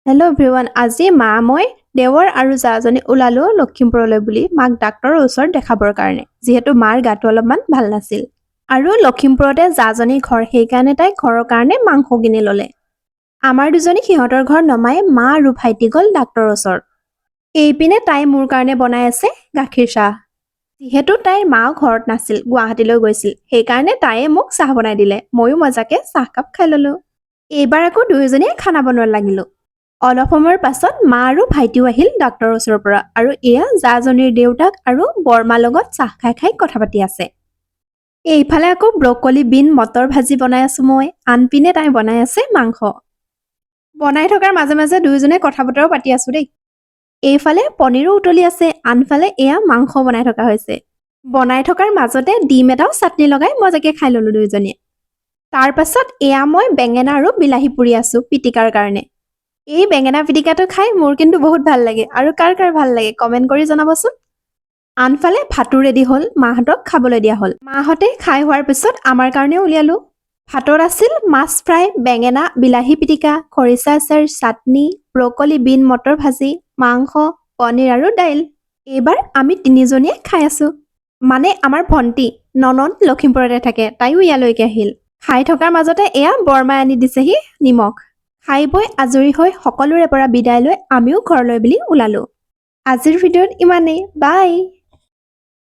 Hello' everyone, আজি মা মই দেৱৰ আৰু জাজনী ওলালো লখিমপুৰলৈ বুলি মাক ডাক্তৰৰ ওচৰত দেখাবৰ কাৰণে, যিহেতু মাৰ গাটো অলপমান ভাল নাছিল। আৰু লখিমপুৰতে জাজনীৰ ঘৰ, সেইকাৰণে তাই ঘৰৰ কাৰণে মাংস কিনি ল'লে। আমাৰ দুজনী সিহঁতৰ ঘৰ নমাই মা আৰু ভাইটি গ'ল ডাক্তৰৰ ওচৰত। এইপিনে তাই মোৰ কাৰণে বনাই আছে গাখীৰ চাহ। যিহেতু তাইৰ মাও ঘৰত নাছিল, গুৱাহাটীলৈ গৈছিল, সেইকাৰণে তাইয়ে মোক চাহ বনাই দিলে। ময়ো মজাকে চাহকাপ খাই ল'লো। এইবাৰ আকৌ দুয়োজনীয়ে খানা বনোৱা লাগিলো। অলপ সময়ৰ পাছত মা আৰু ভাইটিও আহিল ডাক্তৰৰ ওচৰৰ পৰা, আৰু এয়া জাজনীৰ দেউতাক আৰু বৰমাৰ লগত চাহ খাই খাই কথা পাতি আছে। এইফালে আকৌ ব্ৰকলি বিন মটৰ ভাজি বনাই আছো মই, আনপিনে তাই বনাই আছে মাংস। বনাই থকাৰ মাজে মাজে দুয়োজনে কথা বতৰাও পাতি আছো দেই। এইফালে পনীৰো উতলি আছে, আনফালে এয়া মাংস বনাই থকা হৈছে। বনাই থকাৰ মাজতে ডিম এটাও চাটনি লগাই মজাকে খাই ল'লো দুয়োজনীয়ে। তাৰ পাছত এয়া মই বেঙেনা আৰু বিলাহী পুৰি আছো পিটিকাৰ কাৰণে। এই বেঙেনা পিটিকাটো খাই মোৰ কিন্তু বহুত ভাল লাগে, আৰু কাৰ কাৰ ভাল লাগে কমেণ্ট কৰি জনাবচোন। আনফালে ভাতো ৰেডি হ'ল, মাহঁতক খাবলৈ দিয়া হ'ল। মাহঁতে খাই হোৱাৰ পিছত আমাৰ কাৰণেও উলিয়ালো। ভাতত আছিল মাছ ফ্ৰাই, বেঙেনা বিলাহী পিটিকা, খৰিচা আচাৰ, চাটনি, ব্ৰকলি বিন মটৰ ভাজি, মাংস, পনীৰ আৰু দাইল। এইবাৰ আমি তিনিজনীয়ে খাই আছো। মানে আমাৰ ভণ্টি ননদ লখিমপুৰতে থাকে, তাইও ইয়ালৈকে আহিল। খাই থকাৰ মাজতে এয়া বৰমাই আনি দিছেহি নিমখ। খাই বৈ আজৰি হৈ সকলোৰে পৰা বিদায় লৈ আমিও ঘৰলৈ বুলি ওলালো। আজিৰ ভিডিঅ'ত ইমানেই, বাই।